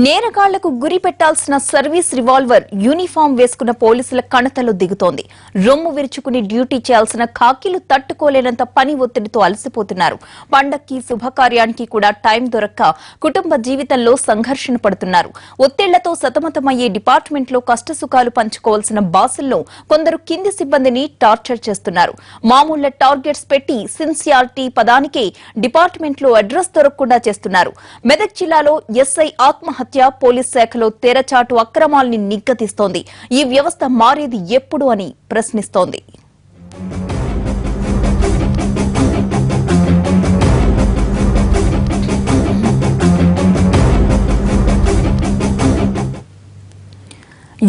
నేరగాళ్లకు గురి పెట్టాల్సిన service revolver uniform వేసుకున్న పోలీసుల కణతలో దిగుతోంది. రొమ్ము విరుచుకుని డ్యూటీ చేయాల్సిన ఖాకీలు తట్టుకోలేనంత పని ఒత్తిడితో అలసిపోతున్నారు. పండక్కి శుభకార్యానికి కూడా టైం దొరక్క కుటుంబ జీవితంలో సంఘర్షణ పడుతున్నారు. ఒత్తిళ్లతో సతమతమయ్యే డిపార్ట్మెంట్లో కష్టసుఖాలు పంచుకోవాల్సిన బాసుల్లో కొందరు కింది సిబ్బందిని టార్చర్ చేస్తున్నారు. మామూళ్ల టార్గెట్స్ పెట్టి సిన్సియారిటీ పదానికే డిపార్ట్మెంట్లో అడ్రస్ దొరకకుండా చేస్తున్నారు. మెదక్ జిల్లాలో ఎస్ఐ ఆత్మహత్య పోలీస్ శాఖలో తెరచాటు అక్రమాల్ని నిగ్గదీస్తోంది. ఈ వ్యవస్థ మారేది ఎప్పుడు అని ప్రశ్నిస్తోంది.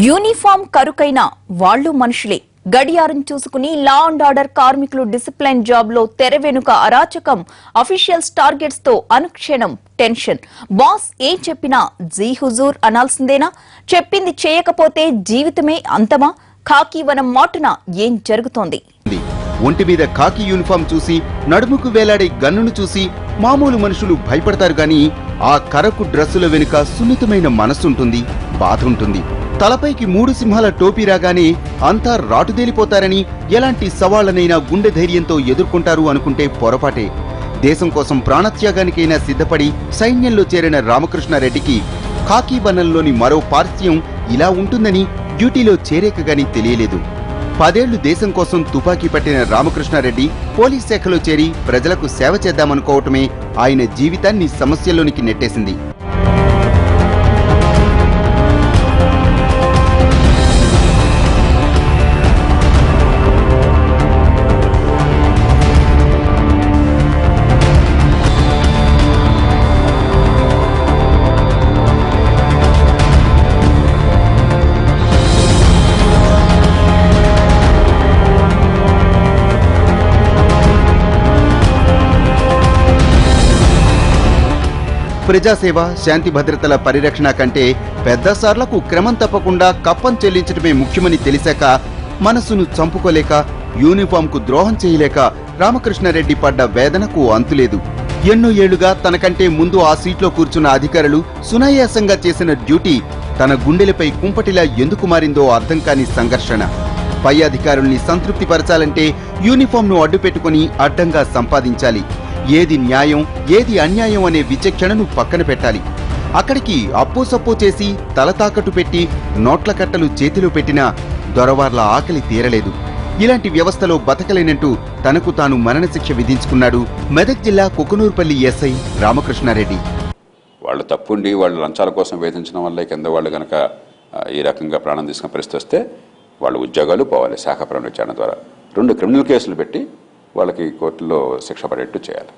యూనిఫామ్ కరుకైన వాళ్లు మనుషులే. గడియారం చూసుకుని లా అండ్ ఆర్డర్ కార్మికులు డిసిప్లైన్ జాబ్ లో తెర వెనుక అరాచకం, అఫీషియల్స్ టార్గెట్స్ తో అనుక్షణం టెన్షన్. బాస్ ఏం చెప్పినా జీ హుజూర్ అనాల్సిందేనా? చెప్పింది చేయకపోతే జీవితమే అంతమా? ఖాకీ వనం మాటున ఏం జరుగుతోంది? ఒంటి మీద ఖాకీ యూనిఫామ్ చూసి, నడుముకు వేలాడే గన్నును చూసి మామూలు మనుషులు భయపడతారు గాని ఆ కరకు డ్రెస్సుల వెనుక సున్నితమైన మనస్సుంటుంది, బాధ ఉంటుంది. తలపైకి 3 సింహాల టోపీ రాగానే అంతా రాటుదేలిపోతారని, ఎలాంటి సవాళ్లనైనా గుండె ధైర్యంతో ఎదుర్కొంటారు అనుకుంటే పొరపాటే. దేశం కోసం ప్రాణత్యాగానికైనా సిద్ధపడి సైన్యంలో చేరిన రామకృష్ణారెడ్డికి ఖాకీ బన్నంలోని మరో పార్శ్యం ఇలా ఉంటుందని డ్యూటీలో చేరేకగాని తెలియలేదు. 10 ఏళ్లు దేశం కోసం తుపాకీ పట్టిన రామకృష్ణారెడ్డి పోలీస్ శాఖలో చేరి ప్రజలకు సేవ చేద్దామనుకోవటమే ఆయన జీవితాన్ని సమస్యల్లోనికి నెట్టేసింది. ప్రజాసేవ, శాంతి భద్రతల పరిరక్షణ కంటే పెద్ద సార్లకు క్రమం తప్పకుండా కప్పం చెల్లించడమే ముఖ్యమని తెలిసాక మనసును చంపుకోలేక, యూనిఫామ్కు ద్రోహం చేయలేక రామకృష్ణారెడ్డి పడ్డ వేదనకు అంతులేదు. ఎన్నో ఏళ్లుగా తనకంటే ముందు ఆ సీట్లో కూర్చున్న అధికారులు సునాయాసంగా చేసిన డ్యూటీ తన గుండెలపై కుంపటిలా ఎందుకు మారిందో అర్థం కాని సంఘర్షణ. పై అధికారుల్ని సంతృప్తిపరచాలంటే యూనిఫామ్ను అడ్డుపెట్టుకుని అడ్డంగా సంపాదించాలి. ఏది న్యాయం, ఏది అన్యాయం అనే విచక్షణను పక్కన పెట్టాలి. అక్కడికి అప్పోసప్పో చేసి తల తాకట్టు పెట్టి నోట్ల కట్టలు చేతిలో పెట్టినా దొరవార్ల ఆకలి తీరలేదు. ఇలాంటి వ్యవస్థలో బతకలేనంటూ తనకు తాను మరణశిక్ష విధించుకున్నాడు మెదక్ జిల్లా కుకునూర్పల్లి ఎస్ఐ రామకృష్ణారెడ్డి. వాళ్ళు తప్పుండి వాళ్ళు లంచాల కోసం వేధించడం వల్ల కింద వాళ్ళు కనుక ఈ రకంగా ప్రాణం తీసుకున్న పరిస్థితి వస్తే వాళ్ళు ఉద్యోగాలు పోవాలి. శాఖపరమైన విచారణ ద్వారా 2 క్రిమినల్ కేసులు పెట్టి వాళ్ళకి కోర్టులో శిక్ష పడేట్టు చేయాలి.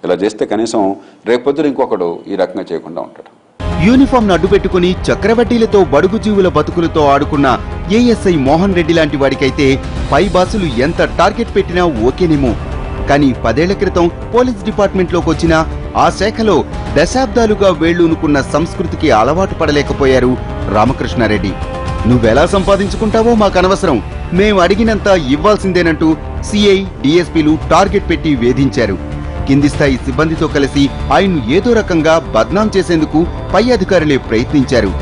ఇలా చేస్తే కనీసం రేపొద్దున ఇంకొకడు ఈ రకంగా చేయకుండా ఉంటాడు. యూనిఫామ్ అడ్డుపెట్టుకుని చక్రవడ్డీలతో బడుగు జీవుల బతుకులతో ఆడుకున్న ఏఎస్ఐ మోహన్ రెడ్డి లాంటి వాడికైతే పై బాసులు ఎంత టార్గెట్ పెట్టినా ఓకేనేమో. కానీ 10 ఏళ్ల క్రితం పోలీస్ డిపార్ట్మెంట్లోకి వచ్చినా ఆ శాఖలో దశాబ్దాలుగా వేళ్లూనుకున్న సంస్కృతికి అలవాటు పడలేకపోయారు రామకృష్ణారెడ్డి. నువ్వెలా సంపాదించుకుంటావో మాకనవసరం, మేం అడిగినంత ఇవ్వాల్సిందేనంటూ సిఐ, డిఎస్పీలు టార్గెట్ పెట్టి వేధించారు. కింది స్థాయి సిబ్బందితో కలిసి ఆయన్ను ఏదో రకంగా బద్నాం చేసేందుకు పై అధికారులే ప్రయత్నించారు.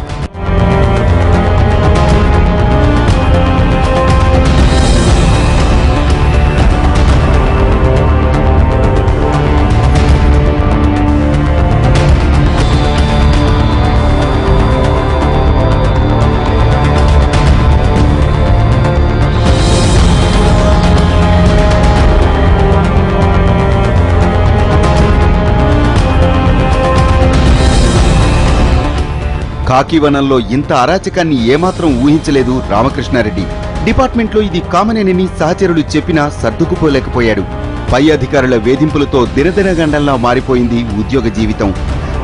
ఖాకీవనంలో ఇంత అరాచకాన్ని ఏమాత్రం ఊహించలేదు రామకృష్ణారెడ్డి. డిపార్ట్మెంట్లో ఇది కామనేనని సహచరులు చెప్పినా సర్దుకుపోలేకపోయాడు. పై అధికారుల వేధింపులతో దినదినగండంలా మారిపోయింది ఉద్యోగ జీవితం.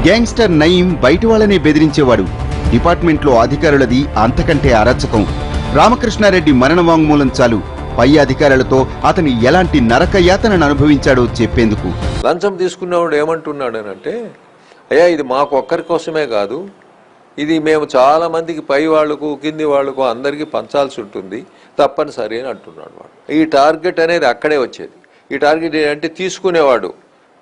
గ్యాంగ్స్టర్ నయీం బయటి వాళ్ళనే బెదిరించేవాడు. డిపార్ట్మెంట్లో అధికారులది అంతకంటే అరాచకం. రామకృష్ణారెడ్డి మరణ వాంగ్మూలం చాలు పై అధికారులతో అతని ఎలాంటి నరకయాతనను అనుభవించాడో చెప్పేందుకు. లంచం తీసుకున్నవాడు ఏమంటున్నాడనంటే, అయ్యా ఇది మాకు ఒక్కరి కోసమే కాదు, ఇది మేము చాలా మందికి పై వాళ్లకు కింది వాళ్లకు అందరికీ పంచాల్సి ఉంటుంది తప్పనిసరి అని అంటున్నాడు వాడు. ఈ టార్గెట్ అనేది అక్కడే వచ్చేది. ఈ టార్గెట్ ఏంటంటే తీసుకునేవాడు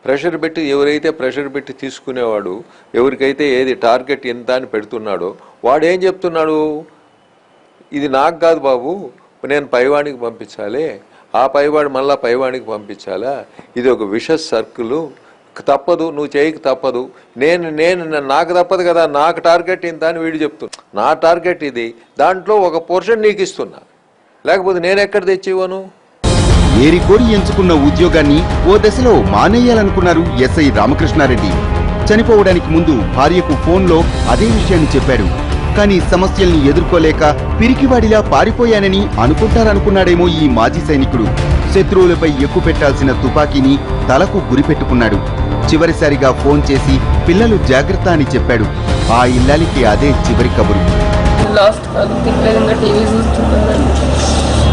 ప్రెషర్ పెట్టి ఎవరైతే ప్రెషర్ పెట్టి తీసుకునేవాడు, ఎవరికైతే ఏది టార్గెట్ ఎంత అని పెడుతున్నాడో వాడు ఏం చెప్తున్నాడు, ఇది నాకు కాదు బాబు, నేను పైవాడికి పంపించాలి, ఆ పైవాడు మళ్ళా పైవాడికి పంపించాలా, ఇది ఒక విషస్ సర్కిల్, తప్పదు, నువ్వు చేయక తప్పదు, నాకు తప్పదు కదా, నాకు టార్గెట్ ఇంత అని వీడు చెప్తున్నా, నా టార్గెట్ ఇది, దాంట్లో ఒక పోర్షన్ నీకు ఇస్తున్నా, లేకపోతే నేను ఎక్కడ తెచ్చివ్వను. ఏరికోరి ఎంచుకున్న ఉద్యోగాన్ని ఓ దశలో మానేయాలనుకున్నారు ఎస్ఐ రామకృష్ణారెడ్డి. చనిపోవడానికి ముందు భార్యకు ఫోన్లో అదే విషయాన్ని చెప్పాడు. కానీ సమస్యల్ని ఎదుర్కోలేక పిరికివాడిలా పారిపోయానని అనుకుంటారనుకున్నాడేమో ఈ మాజీ సైనికుడు. శత్రువులపై ఎక్కుపెట్టాల్సిన తుపాకీని తలకు గురిపెట్టుకున్నాడు. చివరిసారిగా ఫోన్ చేసి పిల్లలు జాగ్రత్త అని చెప్పాడు. ఆ ఇల్లాలికి అదే చివరి కబురు. లాస్ట్ కాదు, తిప్పలేదంగా టీవీ చూస్తున్నాను.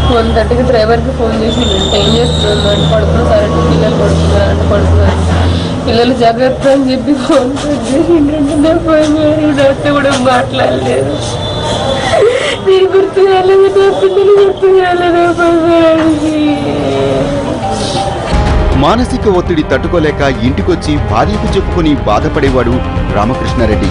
1:30కి డ్రైవర్కి ఫోన్ చేసి ఏం చేస్తున్నాను అంటే పడుతున్నా, సరే పిల్లలు పడుతున్నారు అంటే పడుతున్నారు, పిల్లలు జాగ్రత్త అని చెప్పి ఫోన్ చేసి పోయినారు. కూడా మాట్లాడలేదు, నేను గుర్తు కాలేదు, పిల్లలు గుర్తు కాలేదు. మానసిక ఒత్తిడి తట్టుకోలేక ఇంటికొచ్చి భార్యకు చెప్పుకుని బాధపడేవాడు రామకృష్ణారెడ్డి.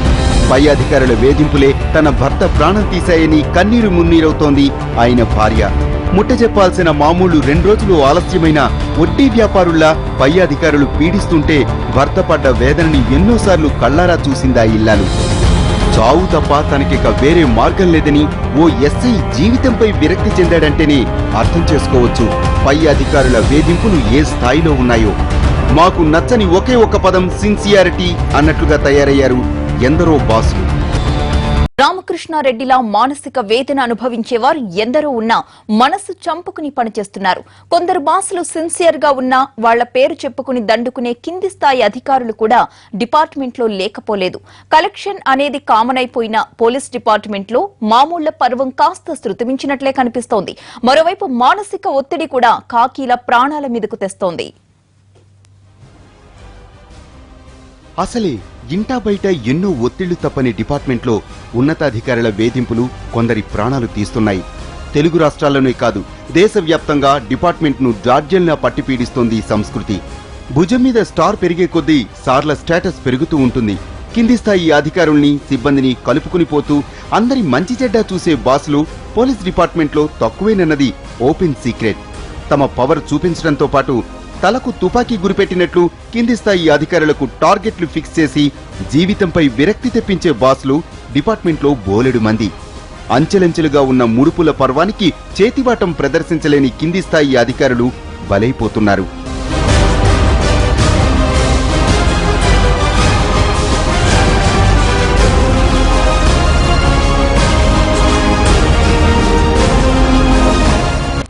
పై అధికారుల వేధింపులే తన భర్త ప్రాణం తీశాయని కన్నీరు మున్నీరవుతోంది ఆయన భార్య. ముట్ట చెప్పాల్సిన మామూలు 2 రోజులు ఆలస్యమైన వడ్డీ వ్యాపారుల్లా పై అధికారులు పీడిస్తుంటే భర్త పడ్డ వేదనని ఎన్నోసార్లు కళ్లారా చూసిందా ఇల్లాలు. చావు తప్ప తనకిక వేరే మార్గం లేదని ఓ ఎస్ఐ జీవితంపై విరక్తి చెందాడంటేనే అర్థం చేసుకోవచ్చు పై అధికారుల వేధింపులు ఏ స్థాయిలో ఉన్నాయో. మాకు నచ్చని ఒకే ఒక పదం సిన్సియారిటీ అన్నట్లుగా తయారయ్యారు ఎందరో బాసులు. రామకృష్ణారెడ్డిలా మానసిక వేదన అనుభవించేవారు ఎందరో ఉన్నా మనసు చంపుకుని పనిచేస్తున్నారు. కొందరు బాసులు సిన్సియర్ గా ఉన్నా వాళ్ల పేరు చెప్పుకుని దండుకునే కింది స్థాయి అధికారులు కూడా డిపార్ట్మెంట్ లో లేకపోలేదు. కలెక్షన్ అనేది కామన్ అయిపోయిన పోలీస్ డిపార్ట్మెంట్ లో మామూళ్ల పర్వం కాస్త శృతిమించినట్లే కనిపిస్తోంది. మరోవైపు మానసిక ఒత్తిడి కూడా కాకీల ప్రాణాల మీదకు తెస్తోంది. అసలే ఇంటా బయట ఎన్నో ఒత్తిళ్లు తప్పని డిపార్ట్మెంట్లో ఉన్నతాధికారుల వేధింపులు కొందరి ప్రాణాలు తీస్తున్నాయి. తెలుగు రాష్ట్రాల్లోనే కాదు, దేశవ్యాప్తంగా డిపార్ట్మెంట్ను జాడ్యంలా పట్టిపీడిస్తోంది సంస్కృతి. భుజం మీద స్టార్ పెరిగే కొద్దీ సార్ల స్టేటస్ పెరుగుతూ ఉంటుంది. కింది స్థాయి అధికారుల్ని, సిబ్బందిని కలుపుకుని పోతూ అందరి మంచి చెడ్డ చూసే బాసులు పోలీస్ డిపార్ట్మెంట్లో తక్కువేనన్నది ఓపెన్ సీక్రెట్. తమ పవర్ చూపించడంతో పాటు తలకు తుపాకీ గురిపెట్టినట్లు కింది స్థాయి అధికారులకు టార్గెట్లు ఫిక్స్ చేసి జీవితంపై విరక్తి తెప్పించే బాసులు డిపార్ట్మెంట్లో బోలెడు మంది. అంచెలంచెలుగా ఉన్న ముడుపుల పర్వానికి చేతివాటం ప్రదర్శించలేని కింది స్థాయి అధికారులు బలైపోతున్నారు.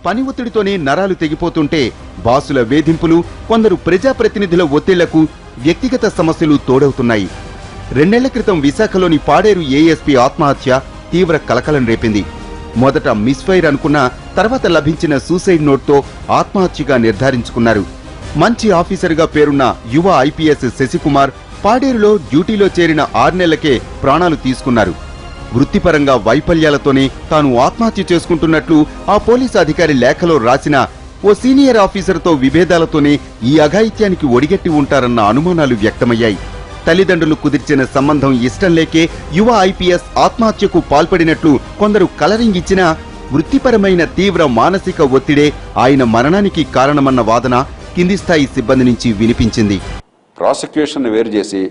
పని ఒత్తిడితోనే నరాలు తెగిపోతుంటే బాసుల వేధింపులు, కొందరు ప్రజాప్రతినిధుల ఒత్తిళ్లకు వ్యక్తిగత సమస్యలు తోడవుతున్నాయి. 2 నెలల క్రితం విశాఖలోని పాడేరు ఏఎస్పీ ఆత్మహత్య తీవ్ర కలకలం రేపింది. మొదట మిస్ఫైర్ అనుకున్న తర్వాత లభించిన సూసైడ్ నోట్తో ఆత్మహత్యగా నిర్ధారించుకున్నారు. మంచి ఆఫీసర్గా పేరున్న యువ ఐపీఎస్ శశికుమార్ పాడేరులో డ్యూటీలో చేరిన 6 నెలలకే ప్రాణాలు తీసుకున్నారు. వృత్తిపరంగా వైఫల్యాలతోనే తాను ఆత్మహత్య చేసుకుంటున్నట్లు ఆ పోలీసు అధికారి లేఖలో రాసిన ఓ సీనియర్ ఆఫీసర్తో విభేదాలతోనే ఈ అఘాయిత్యానికి ఒడిగట్టి ఉంటారన్న అనుమానాలు వ్యక్తమయ్యాయి. తల్లిదండ్రులు కుదిర్చిన సంబంధం ఇష్టం లేకే యువ ఐపీఎస్ ఆత్మహత్యకు పాల్పడినట్లు కొందరు కలరింగ్ ఇచ్చినా వృత్తిపరమైన తీవ్ర మానసిక ఒత్తిడే ఆయన మరణానికి కారణమన్న వాదన కింది స్థాయి సిబ్బంది నుంచి వినిపించింది. ప్రాసిక్యూషన్ వేరు చేసి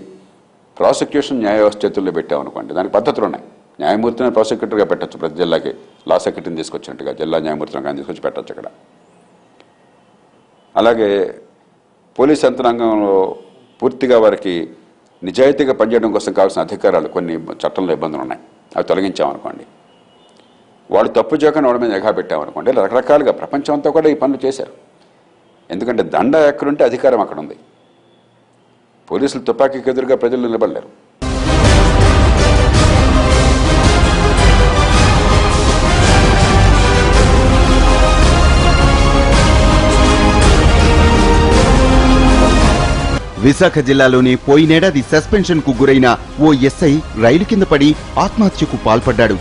ప్రాసిక్యూషన్ న్యాయ వ్యవస్థ చేతుల్లో పెట్టామనుకోండి, దానికి పద్ధతులు ఉన్నాయి. న్యాయమూర్తిని ప్రాసిక్యూటర్గా పెట్టచ్చు, ప్రతి జిల్లాకి లా సెక్రటరీని తీసుకొచ్చినట్టుగా జిల్లా న్యాయమూర్తిని కానీ తీసుకొచ్చి పెట్టచ్చు అక్కడ. అలాగే పోలీస్ యంత్రాంగంలో పూర్తిగా వారికి నిజాయితీగా పనిచేయడం కోసం కావాల్సిన అధికారాలు కొన్ని చట్టంలో ఇబ్బందులు ఉన్నాయి, అవి తొలగించామనుకోండి. వాళ్ళు తప్పు చేయకుండా వాడి మీద నిఘా పెట్టామనుకోండి. రకరకాలుగా ప్రపంచం అంతా కూడా ఈ పనులు చేశారు. ఎందుకంటే దండ ఎక్కడుంటే అధికారం అక్కడ ఉంది. పోలీసులు తుపాకీకి ఎదురుగా ప్రజలు నిలబడలేరు. విశాఖ జిల్లాలోని పోయినేడాది సస్పెన్షన్ కు గురైన ఓ ఎస్ఐ రైలు కింద పడి ఆత్మహత్యకు పాల్పడ్డాడు.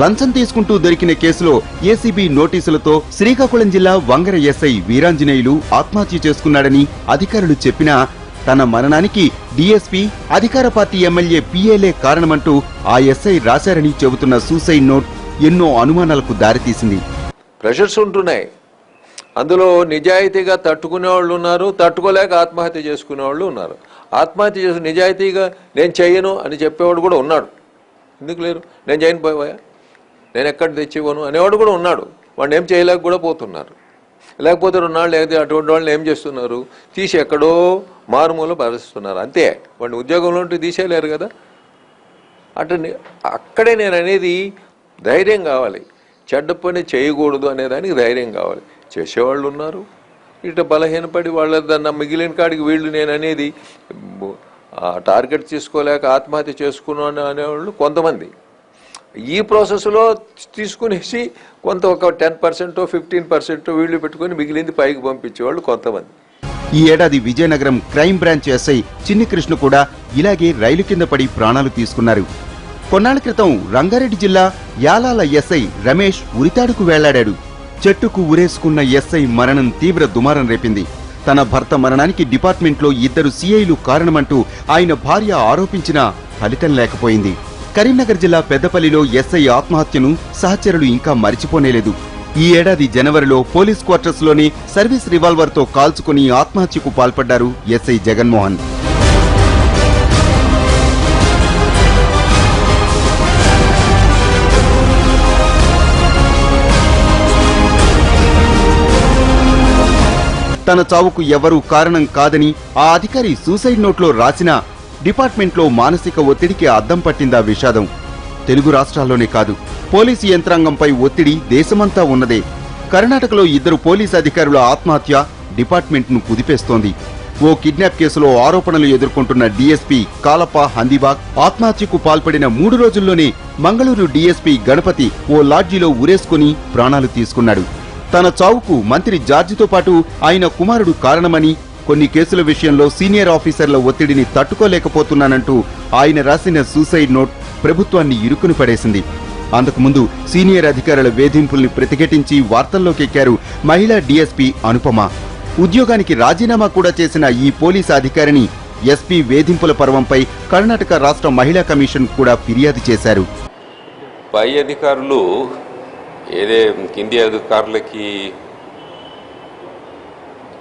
లంచం తీసుకుంటూ దొరికిన కేసులో ఏసీబీ నోటీసులతో శ్రీకాకుళం జిల్లా వంగర ఎస్ఐ వీరాంజనేయులు ఆత్మహత్య చేసుకున్నాడని అధికారులు చెప్పినా తన మరణానికి డీఎస్పీ, అధికార పార్టీ ఎమ్మెల్యే పిఏలే కారణమంటూ ఆ ఎస్ఐ రాశారని చెబుతున్న సూసైడ్ నోట్ ఎన్నో అనుమానాలకు దారితీసింది. ప్రెషర్స్ ఉంటున్నాయి. అందులో నిజాయితీగా తట్టుకునే వాళ్ళు ఉన్నారు, తట్టుకోలేక ఆత్మహత్య చేసుకునే వాళ్ళు ఉన్నారు. ఆత్మహత్య చేసి నిజాయితీగా నేను చేయను అని చెప్పేవాడు కూడా ఉన్నాడు. ఎందుకు లేరు? నేను చేయను పోయా, నేను ఎక్కడ తెచ్చివ్వను అనేవాడు కూడా ఉన్నాడు. వాడిని ఏం చేయలేక కూడా పోతున్నారు. లేకపోతే 2 నాళ్ళు అయితే అటువంటి వాళ్ళని ఏం చేస్తున్నారు? తీసి ఎక్కడో మారుమూల పరిస్తున్నారు. అంతే. వాడిని ఉద్యోగంలో ఉంటే తీసేయలేరు కదా. అక్కడే నేను అనేది ధైర్యం కావాలి. చెడ్డ పని చేయకూడదు అనేదానికి ధైర్యం కావాలి. చేసేవాళ్ళు ఉన్నారు. ఇట బలహీనపడి వాళ్ళ మిగిలిన కాడికి వీళ్ళు నేను అనేది టార్గెట్ తీసుకోలేక ఆత్మహత్య చేసుకున్నాను అనేవాళ్ళు కొంతమంది. ఈ ప్రాసెస్లో తీసుకునేసి కొంత ఒక 10%, 15% వీళ్ళు పెట్టుకొని మిగిలింది పైకి పంపించేవాళ్ళు కొంతమంది. ఈ ఏడాది Vizianagaram crime branch SI Chinni Krishna కూడా ఇలాగే రైలు కింద పడి ప్రాణాలు తీసుకున్నారు. కొన్నాళ్ల క్రితం రంగారెడ్డి జిల్లా యాలాల ఎస్ఐ రమేష్ ఉరితాడుకు వెళ్లాడాడు. చెట్టుకు ఉరేసుకున్న ఎస్ఐ మరణం తీవ్ర దుమారం రేపింది. తన భర్త మరణానికి డిపార్ట్మెంట్లో 2 సిఐలు కారణమంటూ ఆయన భార్య ఆరోపించినా ఫలితం లేకపోయింది. కరీంనగర్ జిల్లా పెద్దపల్లిలో ఎస్ఐ ఆత్మహత్యను సహచరులు ఇంకా మరిచిపోనేలేదు. ఈ ఏడాది జనవరిలో పోలీస్ క్వార్టర్స్ లోని సర్వీస్ రివాల్వర్తో కాల్చుకుని ఆత్మహత్యకు పాల్పడ్డారు ఎస్ఐ జగన్మోహన్. తన చావుకు ఎవరూ కారణం కాదని ఆ అధికారి సూసైడ్ నోట్లో రాసినా డిపార్ట్మెంట్లో మానసిక ఒత్తిడికి అద్దం పట్టిందా విషాదం. తెలుగు రాష్ట్రాల్లోనే కాదు, పోలీసు యంత్రాంగంపై ఒత్తిడి దేశమంతా ఉన్నదే. కర్ణాటకలో 2 పోలీసు అధికారుల ఆత్మహత్య డిపార్ట్మెంట్ను కుదిపేస్తోంది. ఓ కిడ్నాప్ కేసులో ఆరోపణలు ఎదుర్కొంటున్న డీఎస్పీ కాలప్ప హందీబాగ్ ఆత్మహత్యకు పాల్పడిన 3 రోజుల్లోనే మంగళూరు డీఎస్పీ గణపతి ఓ లాడ్జీలో ఉరేసుకుని ప్రాణాలు తీసుకున్నాడు. తన చావుకు మంత్రి జార్జితో పాటు ఆయన కుమారుడు కారణమని, కొన్ని కేసుల విషయంలో సీనియర్ ఆఫీసర్ల ఒత్తిడిని తట్టుకోలేకపోతున్నానంటూ ఆయన రాసిన సూసైడ్ నోట్ ప్రభుత్వాన్ని ఇరుకుని పడేసింది. అంతకుముందు సీనియర్ అధికారుల వేధింపుల్ని ప్రతిఘటించి వార్తల్లోకెక్కారు మహిళా డీఎస్పీ అనుపమ. ఉద్యోగానికి రాజీనామా కూడా చేసిన ఈ పోలీసు అధికారిని ఎస్పీ వేధింపుల పర్వంపై కర్ణాటక రాష్ట్ర మహిళా కమిషన్ కూడా ఫిర్యాదు చేశారు. పై అధికారులు ఏదే కింది అధికారులకి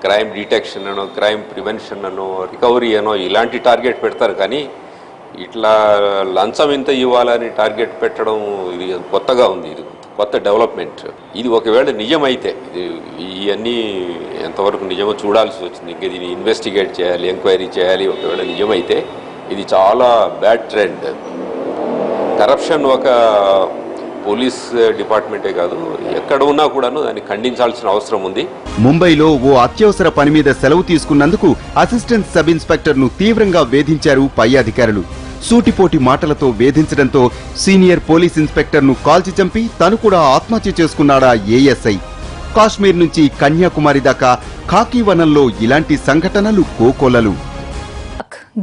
క్రైమ్ డిటెక్షన్ అనో, క్రైమ్ ప్రివెన్షన్ అనో, రికవరీ అనో ఇలాంటి టార్గెట్ పెడతారు. కానీ ఇట్లా లంచం ఇంత ఇవ్వాలని టార్గెట్ పెట్టడం ఇది కొత్తగా ఉంది. ఇది కొత్త డెవలప్మెంట్. ఇది ఒకవేళ నిజమైతే, ఇవన్నీ ఎంతవరకు నిజమో చూడాల్సి వచ్చింది. ఇంకా దీన్ని ఇన్వెస్టిగేట్ చేయాలి, ఎంక్వైరీ చేయాలి. ఒకవేళ నిజమైతే ఇది చాలా బ్యాడ్ ట్రెండ్. కరప్షన్ ఒక పోలీస్ డిపార్ట్మెంటే కాదు, ఎక్కడ ఉన్నా కూడాను దాన్ని ఖండించాల్సిన అవసరం ఉంది. ముంబైలో ఓ అత్యవసర పని మీద సెలవు తీసుకున్నందుకు అసిస్టెంట్ సబ్ ఇన్స్పెక్టర్ ను తీవ్రంగా వేధించారు పై అధికారులు. సూటిపోటి మాటలతో వేధించడంతో సీనియర్ పోలీస్ ఇన్స్పెక్టర్ ను కాల్చి చంపి తను కూడా ఆత్మహత్య చేసుకున్నాడా ఏఎస్ఐ. కాశ్మీర్ నుంచి కన్యాకుమారి దాకా ఖాకీ వనంలో ఇలాంటి సంఘటనలు కోకొల్లలు.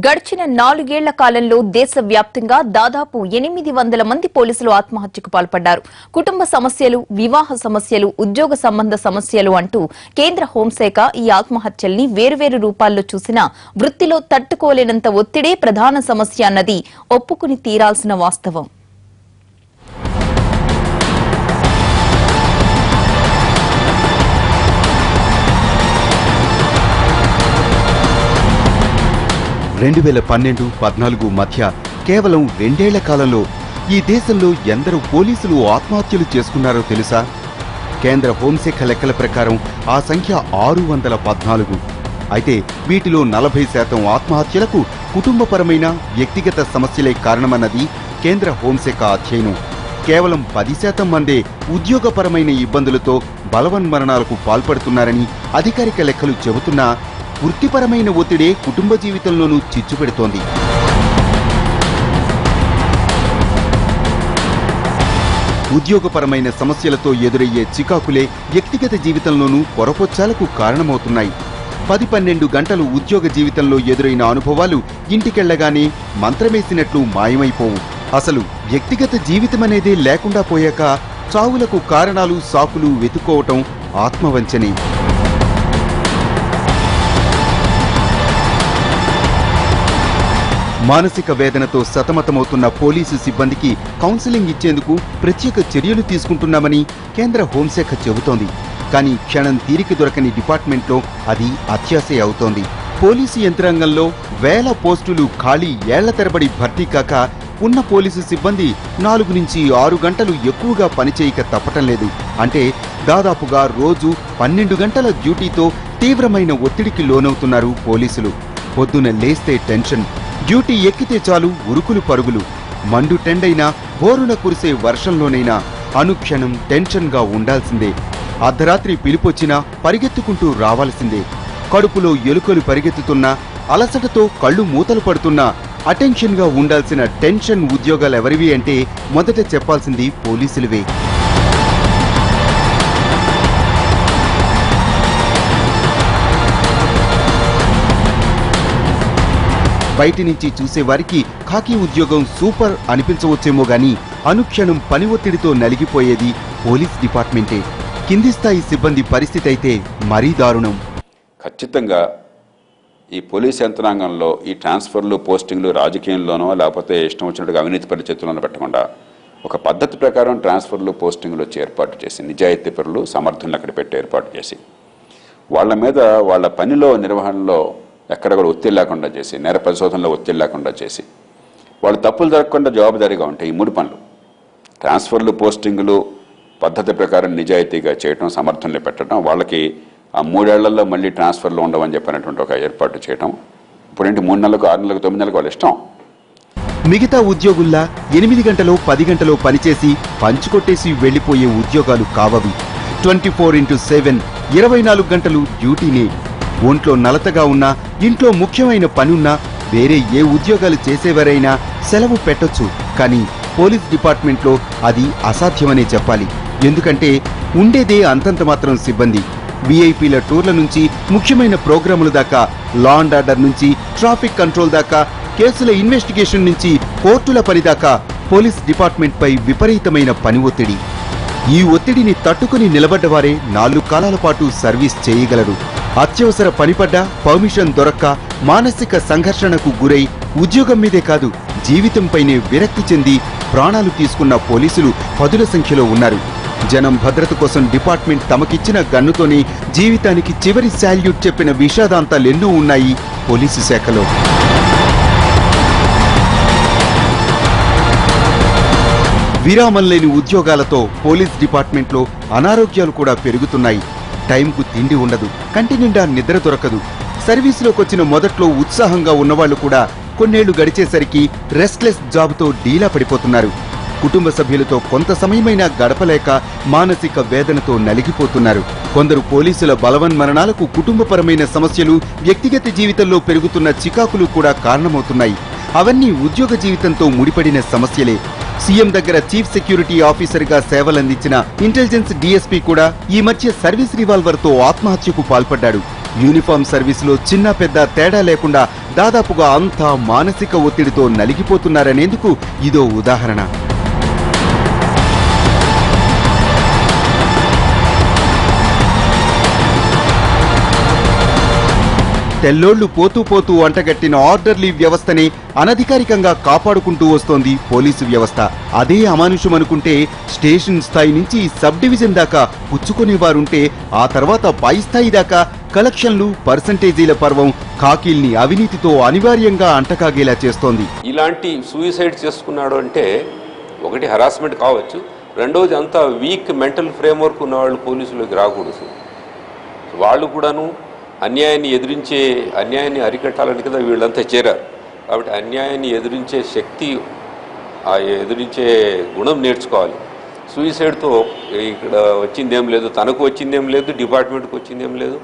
గడిచిన 4 ఏళ్ల కాలంలో దేశవ్యాప్తంగా దాదాపు 800 మంది పోలీసులు ఆత్మహత్యకు పాల్పడ్డారు. కుటుంబ సమస్యలు, వివాహ సమస్యలు, ఉద్యోగ సంబంధ సమస్యలు అంటూ కేంద్ర హోంశాఖ ఈ ఆత్మహత్యల్ని వేర్వేరు రూపాల్లో చూసినా వృత్తిలో తట్టుకోలేనంత ఒత్తిడే ప్రధాన సమస్య అన్నది ఒప్పుకుని తీరాల్సిన వాస్తవం. రెండు 2012-14 మధ్య కేవలం 2 ఏళ్ల కాలంలో ఈ దేశంలో ఎందరో పోలీసులు ఆత్మహత్యలు చేసుకున్నారో తెలుసా? కేంద్ర హోంశాఖ లెక్కల ప్రకారం ఆ సంఖ్య 614. అయితే వీటిలో 40% ఆత్మహత్యలకు కుటుంబపరమైన వ్యక్తిగత సమస్యలే కారణమన్నది కేంద్ర హోంశాఖ అధ్యయనం. కేవలం 10% మందే ఉద్యోగపరమైన ఇబ్బందులతో బలవన్మరణాలకు పాల్పడుతున్నారని అధికారిక లెక్కలు చెబుతున్నా వృత్తిపరమైన ఒత్తిడే కుటుంబ జీవితంలోనూ చిచ్చుపెడుతోంది. ఉద్యోగపరమైన సమస్యలతో ఎదురయ్యే చికాకులే వ్యక్తిగత జీవితంలోనూ పొరపొచ్చాలకు కారణమవుతున్నాయి. 10-12 గంటలు ఉద్యోగ జీవితంలో ఎదురైన అనుభవాలు ఇంటికెళ్లగానే మంత్రమేసినట్లు మాయమైపోవు. అసలు వ్యక్తిగత జీవితమనేదే లేకుండా పోయాక చావులకు కారణాలు, సాకులు వెతుక్కోవటం ఆత్మవంచనే. మానసిక వేదనతో సతమతమవుతున్న పోలీసు సిబ్బందికి కౌన్సిలింగ్ ఇచ్చేందుకు ప్రత్యేక చర్యలు తీసుకుంటున్నామని కేంద్ర హోంశాఖ చెబుతోంది. కానీ క్షణం తీరిక దొరకని డిపార్ట్మెంట్లో అది అత్యాశే అవుతోంది. పోలీసు యంత్రాంగంలో వేల పోస్టులు ఖాళీ ఏళ్ల తరబడి భర్తీ కాక ఉన్న పోలీసు సిబ్బంది 4 నుంచి 6 గంటలు ఎక్కువగా పనిచేయక తప్పటం లేదు. అంటే దాదాపుగా రోజు 12 గంటల డ్యూటీతో తీవ్రమైన ఒత్తిడికి లోనవుతున్నారు పోలీసులు. పొద్దున లేస్తే టెన్షన్, డ్యూటీ ఎక్కితే చాలు ఉరుకులు పరుగులు. మండు టెండైనా బోరున కురిసే వర్షంలోనైనా అనుక్షణం టెన్షన్గా ఉండాల్సిందే. అర్ధరాత్రి పిలిపొచ్చినా పరిగెత్తుకుంటూ రావాల్సిందే. కడుపులో ఎలుకలు పరిగెత్తుతున్నా, అలసటతో కళ్ళు మూతలు పడుతున్నా అటెన్షన్గా ఉండాల్సిన టెన్షన్ ఉద్యోగాలెవరివి అంటే మొదట చెప్పాల్సింది పోలీసులవే. బయటి నుంచి చూసేవారికి ఖాకీ ఉద్యోగం సూపర్ అనిపించవచ్చేమో గాని అనుక్షణం పని ఒత్తిడితో నలిగిపోయేది పోలీస్ డిపార్ట్మెంటే. కింది స్థాయి సిబ్బంది పరిస్థితి అయితే మరీ దారుణం. ఖచ్చితంగా ఈ పోలీస్ యంత్రాంగంలో ఈ ట్రాన్స్ఫర్లు, పోస్టింగ్లు రాజకీయంలోనో లేకపోతే ఇష్టం వచ్చినట్టుగా అవినీతి పరిస్థితులను పెట్టకుండా ఒక పద్ధతి ప్రకారం ట్రాన్స్ఫర్లు, పోస్టింగ్లు వచ్చి ఏర్పాటు చేసి, నిజాయితీ పరులు, సమర్థులను అక్కడ పెట్టి ఏర్పాటు చేసి, వాళ్ళ మీద వాళ్ళ పనిలో నిర్వహణలో ఎక్కడ కూడా ఒత్తిడి లేకుండా చేసి, నేర పరిశోధనలో ఒత్తిడి లేకుండా చేసి, వాళ్ళు తప్పులు జరగకుండా జవాబుదారీగా ఉంటాయి. ఈ 3 పనులు, ట్రాన్స్ఫర్లు, పోస్టింగులు పద్ధతి ప్రకారం నిజాయితీగా చేయటం, సమర్థనలు పెట్టడం, వాళ్ళకి ఆ 3 ఏళ్లలో మళ్ళీ ట్రాన్స్ఫర్లు ఉండవని చెప్పినటువంటి ఒక ఏర్పాటు చేయటం. ఇప్పుడేంటి 3 నెలలకు, 6 నెలలకు, 9 నెలలకు వాళ్ళ ఇష్టం. మిగతా ఉద్యోగుల్లా 8 గంటలో 10 గంటలో పనిచేసి పంచుకొట్టేసి వెళ్లిపోయే ఉద్యోగాలు కావవి. 24/7 24 గంటలు డ్యూటీనే. ఒంట్లో నలతగా ఉన్నా, ఇంట్లో ముఖ్యమైన పనున్నా, వేరే ఏ ఉద్యోగాలు చేసేవారైనా సెలవు పెట్టొచ్చు. కానీ పోలీస్ డిపార్ట్మెంట్లో అది అసాధ్యమనే చెప్పాలి. ఎందుకంటే ఉండేదే అంతంత మాత్రం సిబ్బంది. వీఐపీల టూర్ల నుంచి ముఖ్యమైన ప్రోగ్రాముల దాకా, లా అండ్ ఆర్డర్ నుంచి ట్రాఫిక్ కంట్రోల్ దాకా, కేసుల ఇన్వెస్టిగేషన్ నుంచి కోర్టుల పని దాకా పోలీస్ డిపార్ట్మెంట్ పై విపరీతమైన పని ఒత్తిడి. ఈ ఒత్తిడిని తట్టుకుని నిలబడ్డవారే 4 కాలాల పాటు సర్వీస్ చేయగలరు. అత్యవసర పనిపడ్డా, పర్మిషన్ దొరక్క, మానసిక సంఘర్షణకు గురై ఉద్యోగం మీదే కాదు జీవితంపైనే విరక్తి చెంది ప్రాణాలు తీసుకున్న పోలీసులు పదుల సంఖ్యలో ఉన్నారు. జనం భద్రత కోసం డిపార్ట్మెంట్ తమకిచ్చిన గన్నుతోనే జీవితానికి చివరి శాల్యూట్ చెప్పిన విషాదాంతాలెన్నో ఉన్నాయి పోలీసు శాఖలో. విరామం లేని ఉద్యోగాలతో పోలీస్ డిపార్ట్మెంట్లో అనారోగ్యాలు కూడా పెరుగుతున్నాయి. టైంకు తిండి ఉండదు, కంటి నిండా నిద్ర దొరకదు. సర్వీసులోకొచ్చిన మొదట్లో ఉత్సాహంగా ఉన్నవాళ్లు కూడా కొన్నేళ్లు గడిచేసరికి రెస్ట్లెస్ జాబ్తో డీలా పడిపోతున్నారు. కుటుంబ సభ్యులతో కొంత సమయమైనా గడపలేక మానసిక వేదనతో నలిగిపోతున్నారు. కొందరు పోలీసుల బలవన్మరణాలకు కుటుంబపరమైన సమస్యలు, వ్యక్తిగత జీవితంలో పెరుగుతున్న చికాకులు కూడా కారణమవుతున్నాయి. అవన్నీ ఉద్యోగ జీవితంతో ముడిపడిన సమస్యలే. సీఎం దగ్గర చీఫ్ సెక్యూరిటీ ఆఫీసర్గా సేవలందించిన ఇంటెలిజెన్స్ డీఎస్పీ కూడా ఈ మధ్య సర్వీస్ రివాల్వర్తో ఆత్మహత్యకు పాల్పడ్డాడు. యూనిఫామ్ సర్వీసులో చిన్న పెద్ద తేడా లేకుండా దాదాపుగా అంతా మానసిక ఒత్తిడితో నలిగిపోతున్నారనేందుకు ఇదో ఉదాహరణ. తెల్లోళ్లు పోతూ పోతూ అంటగట్టిన ఆర్డర్లీ వ్యవస్థనే అనధికారికంగా కాపాడుకుంటూ వస్తోంది పోలీసు వ్యవస్థ. అదే అమానుషమనుకుంటే స్టేషన్ స్థాయి నుంచి సబ్ డివిజన్ దాకా పుచ్చుకునేవారుంటే ఆ తర్వాత పై స్థాయి దాకా కలెక్షన్లు, పర్సంటేజీల పర్వం ఖాకీల్ని అవినీతితో అనివార్యంగా అంటకాగేలా చేస్తోంది. ఇలాంటి సూసైడ్ చేసుకున్నాడు అంటే ఒకటి హరాస్మెంట్ కావచ్చు, రెండోది అంత వీక్ మెంటల్ ఫ్రేమ్వర్క్ ఉన్న వాళ్ళు పోలీసులోకి రాకూడదు. వాళ్ళు కూడాను అన్యాయాన్ని అరికట్టాలని కదా వీళ్ళంతా చేరారు. కాబట్టి అన్యాయాన్ని ఎదిరించే శక్తి, ఆ ఎదిరించే గుణం నేర్చుకోవాలి. సూసైడ్తో ఇక్కడ వచ్చిందేం లేదు, తనకు వచ్చిందేం లేదు, డిపార్ట్మెంట్కి వచ్చిందేం లేదు,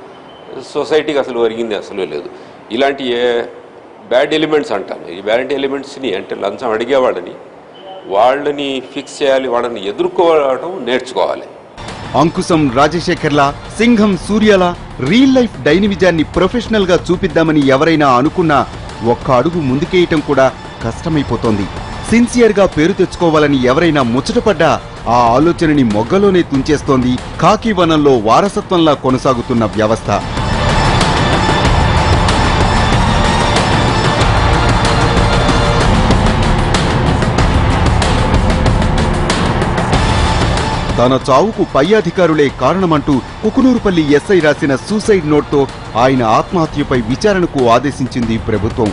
సొసైటీకి అసలు ఒరిగింది అసలు లేదు. ఇలాంటి బ్యాడ్ ఎలిమెంట్స్ అంటాను. ఈ బ్యాడ్ ఎలిమెంట్స్ని అంటే లంచం అడిగేవాళ్ళని వాళ్ళని ఫిక్స్ చేయాలి, వాళ్ళని ఎదుర్కోవడం నేర్చుకోవాలి. Ankusam రాజశేఖర్లా, Singham సూర్యలా real life డైనమిజాన్ని professional గా చూపిద్దామని ఎవరైనా అనుకున్నా ఒక్క అడుగు ముందుకేయటం కూడా కష్టమైపోతోంది. సిన్సియర్ గా పేరు తెచ్చుకోవాలని ఎవరైనా ముచ్చటపడ్డా ఆ ఆలోచనని మొగ్గలోనే తుంచేస్తోంది ఖాకీ వనంలో వారసత్వంలా కొనసాగుతున్న వ్యవస్థ. తన చావుకు పై అధికారులే కారణమంటూ కుకునూరుపల్లి ఎస్ఐ రాసిన సూసైడ్ నోట్తో ఆయన ఆత్మహత్యపై విచారణకు ఆదేశించింది ప్రభుత్వం.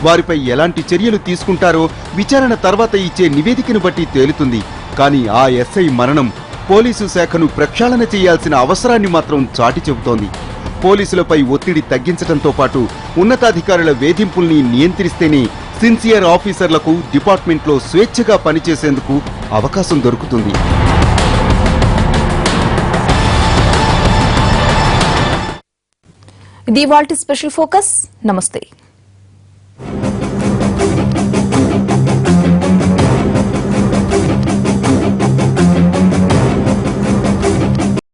వారిపై ఎలాంటి చర్యలు తీసుకుంటారో విచారణ తర్వాత ఇచ్చే నివేదికను బట్టి తేలుతుంది. కానీ ఆ ఎస్ఐ మరణం పోలీసు శాఖను ప్రక్షాళన చేయాల్సిన అవసరాన్ని మాత్రం చాటి చెబుతోంది. పోలీసులపై ఒత్తిడి తగ్గించడంతో పాటు ఉన్నతాధికారుల వేధింపుల్ని నియంత్రిస్తేనే సిన్సియర్ ఆఫీసర్లకు డిపార్ట్మెంట్లో స్వేచ్ఛగా పనిచేసేందుకు అవకాశం దొరుకుతుంది. ఇది ఇవాల్టి స్పెషల్ ఫోకస్. నమస్తే.